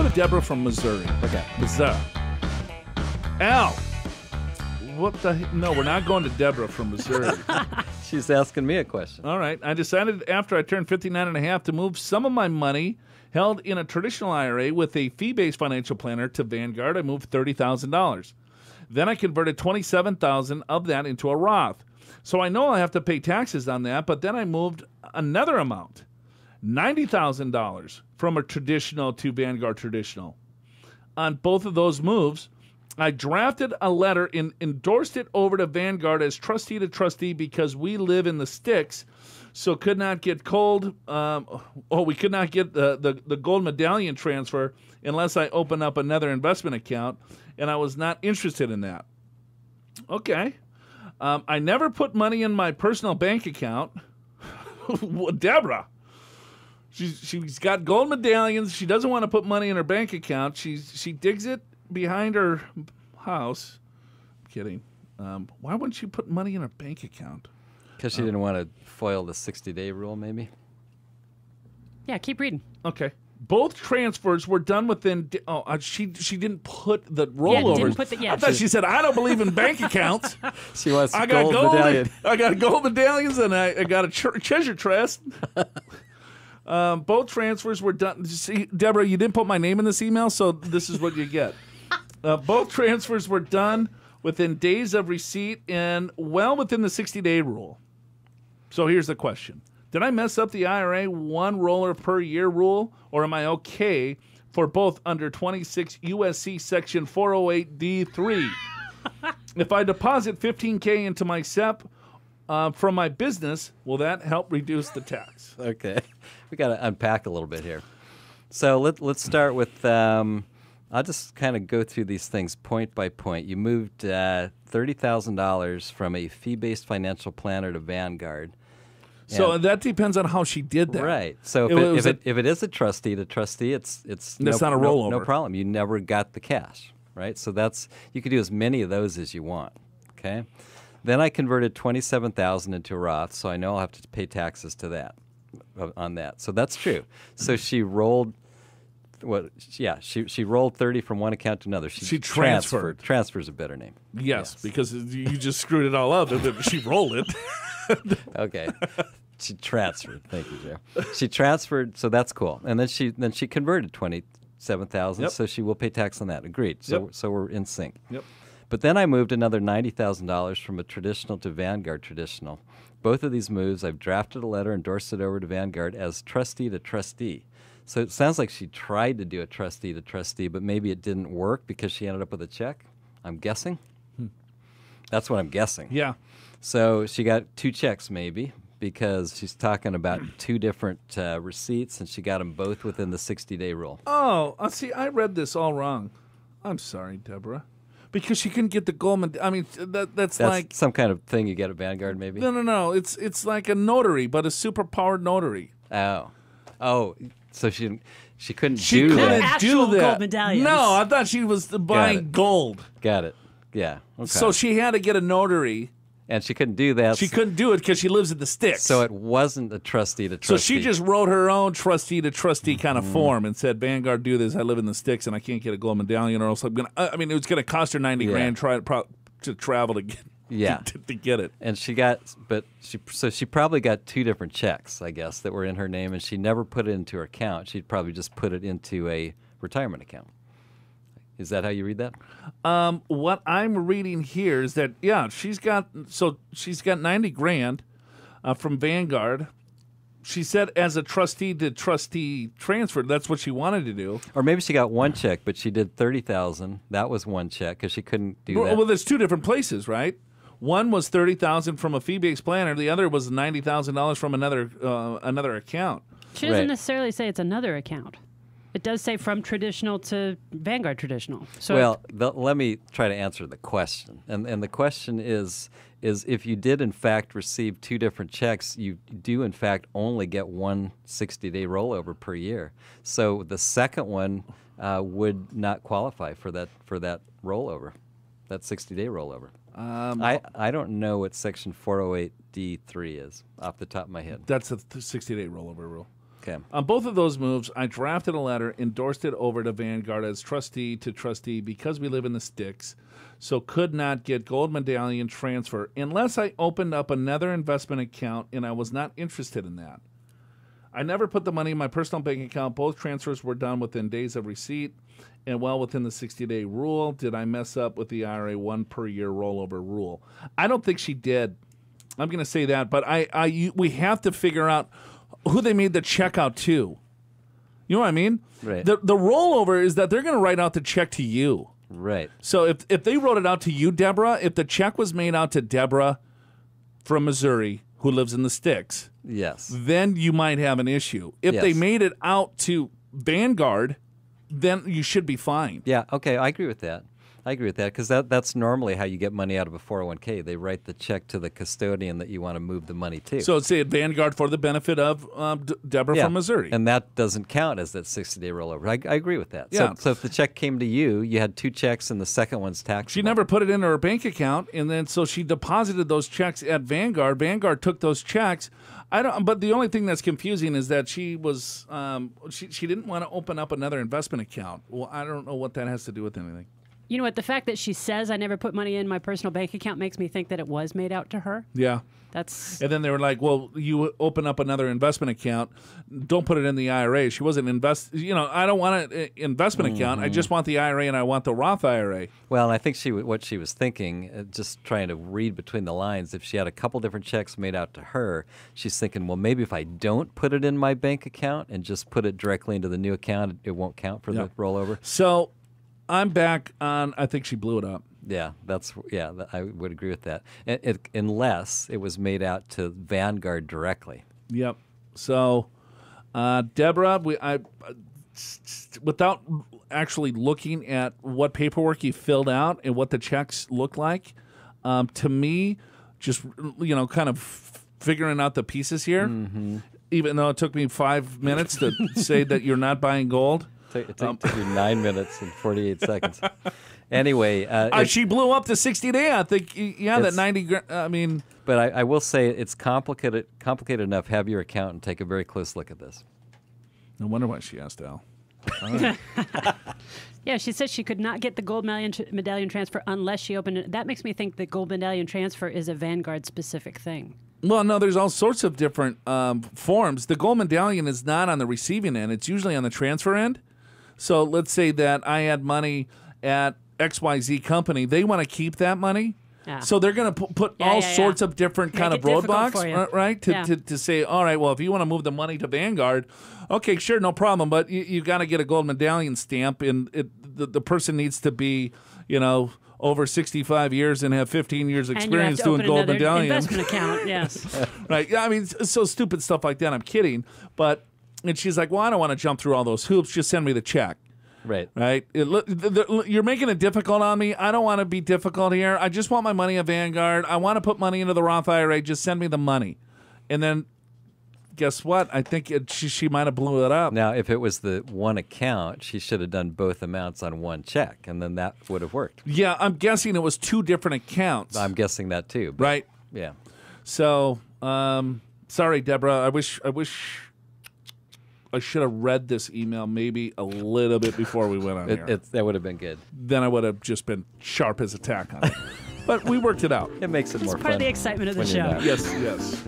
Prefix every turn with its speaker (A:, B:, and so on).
A: with Deborah from Missouri.
B: Okay.
A: Missouri. Al. What the heck? No, we're not going to Deborah from Missouri.
B: She's asking me a question.
A: All right. I decided after I turned 59 and a half to move some of my money held in a traditional IRA with a fee-based financial planner to Vanguard. I moved $30,000. Then I converted $27,000 of that into a Roth. So I know I'll have to pay taxes on that, but then I moved another amount, $90,000 from a traditional to Vanguard traditional. On both of those moves, I drafted a letter and endorsed it over to Vanguard as trustee to trustee because we live in the sticks, so could not get we could not get the gold medallion transfer unless I open up another investment account, and I was not interested in that. Okay. I never put money in my personal bank account. Deborah. She's got gold medallions. She doesn't want to put money in her bank account. She digs it behind her house. I'm kidding. Why wouldn't she put money in her bank account?
B: Because she didn't want to foil the 60-day rule, maybe?
C: Yeah, keep reading.
A: Okay. Both transfers were done within. She didn't put the rollovers.
C: didn't put the,
A: I thought she said, I don't believe in bank accounts.
B: She wants
A: I got
B: gold medallion.
A: I got gold medallions and I got a treasure chest. Both transfers were done. See, Deborah, you didn't put my name in this email, so this is what you get. Both transfers were done within days of receipt and well within the 60-day rule. So here's the question. Did I mess up the IRA one roller per year rule, or am I okay for both under 26 USC Section 408D3? If I deposit $15K into my SEP from my business, will that help reduce the tax?
B: Okay. We got to unpack a little bit here. So let's start with, I'll just kind of go through these things point by point. You moved $30,000 from a fee-based financial planner to Vanguard.
A: So that depends on how she did that.
B: Right. So if it is a trustee to trustee, it's
A: not a rollover.
B: No problem. You never got the cash, right? So you could do as many of those as you want. Okay. Then I converted $27,000 into a Roth, so I know I'll have to pay taxes to that on that. So that's true. So she rolled. She rolled 30 from one account to another. She transferred. Transfer's a better name.
A: Yes, because you just screwed it all up. She rolled it.
B: Okay. She transferred. Thank you, Joe. She transferred, so that's cool. And then she converted $27,000,
A: Yep.
B: so she will pay tax on that. Agreed. So we're in sync.
A: Yep.
B: But then I moved another $90,000 from a traditional to Vanguard traditional. Both of these moves, I've drafted a letter, endorsed it over to Vanguard as trustee to trustee. So it sounds like she tried to do a trustee to trustee, but maybe it didn't work because she ended up with a check. I'm guessing. That's what I'm guessing.
A: Yeah.
B: So she got two checks maybe because she's talking about two different receipts, and she got them both within the 60-day rule.
A: Oh, see, I read this all wrong. I'm sorry, Deborah. Because she couldn't get the gold. I mean, that's like
B: some kind of thing you get at Vanguard, maybe.
A: No. It's like a notary, but a superpowered notary.
B: Oh. So she couldn't
A: She
B: do
A: couldn't
B: that.
A: do that.
C: Gold medallions.
A: No, I thought she was buying gold.
B: Got it. Yeah. Okay.
A: So she had to get a notary.
B: And she couldn't do that.
A: She couldn't do it because she lives in the sticks.
B: So it wasn't a trustee to trustee.
A: So she just wrote her own trustee to trustee kind of form and said, Vanguard, do this. I live in the sticks and I can't get a gold medallion, or else I'm going to. I mean, it was going to cost her $90,000 to travel to get. To get it.
B: And she probably got two different checks, I guess, that were in her name, and she never put it into her account. She'd probably just put it into a retirement account. Is that how you read that?
A: What I'm reading here is that she's got $90,000 from Vanguard. She said as a trustee to trustee transfer, that's what she wanted to do.
B: Or maybe she got one check, but she did $30,000. That was one check because she couldn't do that.
A: Well, there's two different places, right? One was $30,000 from a fee-based planner. The other was $90,000 from another account.
C: She doesn't necessarily say it's another account. It does say from traditional to Vanguard traditional. So
B: let me try to answer the question. And the question is if you did, in fact, receive two different checks, you do, in fact, only get one 60-day rollover per year. So the second one would not qualify for that rollover, that 60-day rollover. I don't know what Section 408D3 is off the top of my head.
A: That's a 60-day rollover rule.
B: Okay.
A: On both of those moves, I drafted a letter, endorsed it over to Vanguard as trustee to trustee because we live in the sticks, so could not get gold medallion transfer unless I opened up another investment account, and I was not interested in that. I never put the money in my personal bank account. Both transfers were done within days of receipt and well within the 60-day rule. Did I mess up with the IRA 1 per year rollover rule? I don't think she did. I'm going to say that, but we have to figure out who they made the check out to. You know what I mean?
B: Right.
A: The rollover is that they're going to write out the check to you.
B: Right.
A: So if they wrote it out to you, Deborah, if the check was made out to Deborah from Missouri, who lives in the sticks,
B: yes,
A: then you might have an issue. If
B: yes.
A: they made it out to Vanguard, then you should be fine.
B: Yeah, okay, I agree with that. I agree with that because that's normally how you get money out of a 401k. They write the check to the custodian that you want to move the money to.
A: So say at Vanguard for the benefit of Deborah from Missouri.
B: And that doesn't count as that 60-day rollover. I agree with that.
A: Yeah.
B: So if the check came to you, you had 2 checks and the second one's taxable.
A: She never put it into her bank account, and then so she deposited those checks at Vanguard. Vanguard took those checks. But the only thing that's confusing is that she was she didn't want to open up another investment account. Well, I don't know what that has to do with anything.
C: You know what? The fact that she says I never put money in my personal bank account makes me think that it was made out to her.
A: Yeah.
C: That's.
A: And then they were like, well, you open up another investment account. Don't put it in the IRA. She wasn't I don't want an investment account. I just want the IRA and I want the Roth IRA.
B: Well, and I think what she was thinking, just trying to read between the lines, if she had a couple different checks made out to her, she's thinking, well, maybe if I don't put it in my bank account and just put it directly into the new account, it won't count for the rollover.
A: So I'm back on, I think she blew it up.
B: Yeah, I would agree with that. Unless it was made out to Vanguard directly.
A: Yep. So, Deborah, without actually looking at what paperwork you filled out and what the checks look like, to me, just kind of figuring out the pieces here, even though it took me 5 minutes to say that you're not buying gold.
B: It took you 9 minutes and 48 seconds. Anyway,
A: she blew up the 60-day. I think, that 90. I mean,
B: but I will say it's complicated enough. Have your accountant take a very close look at this.
A: No wonder why she asked Al.
C: Yeah, she said she could not get the gold medallion transfer unless she opened it. That makes me think the gold medallion transfer is a Vanguard specific thing.
A: Well, no, there's all sorts of different forms. The gold medallion is not on the receiving end. It's usually on the transfer end. So let's say that I had money at XYZ company. They want to keep that money. Yeah. So they're going to put all sorts of different kind of roadblocks, right? To say, all right, well, if you want to move the money to Vanguard, okay, sure, no problem. But you got to get a gold medallion stamp, and the person needs to be, over 65 years and have 15 years experience doing gold medallion.
C: Investment account, yes.
A: Right. Yeah, I mean, so stupid stuff like that. I'm kidding. And she's like, well, I don't want to jump through all those hoops. Just send me the check.
B: Right.
A: Right. You're making it difficult on me. I don't want to be difficult here. I just want my money at Vanguard. I want to put money into the Roth IRA. Just send me the money. And then guess what? I think she might have blew it up.
B: Now, if it was the one account, she should have done both amounts on one check, and then that would have worked.
A: Yeah, I'm guessing it was 2 different accounts.
B: I'm guessing that too.
A: Right.
B: Yeah.
A: So, sorry, Deborah. I wish I should have read this email maybe a little bit before we went on here.
B: That would have been good.
A: Then I would have just been sharp as a tack on it. But we worked it out.
B: It makes it more fun.
C: It's part of the excitement of the show.
A: Yes.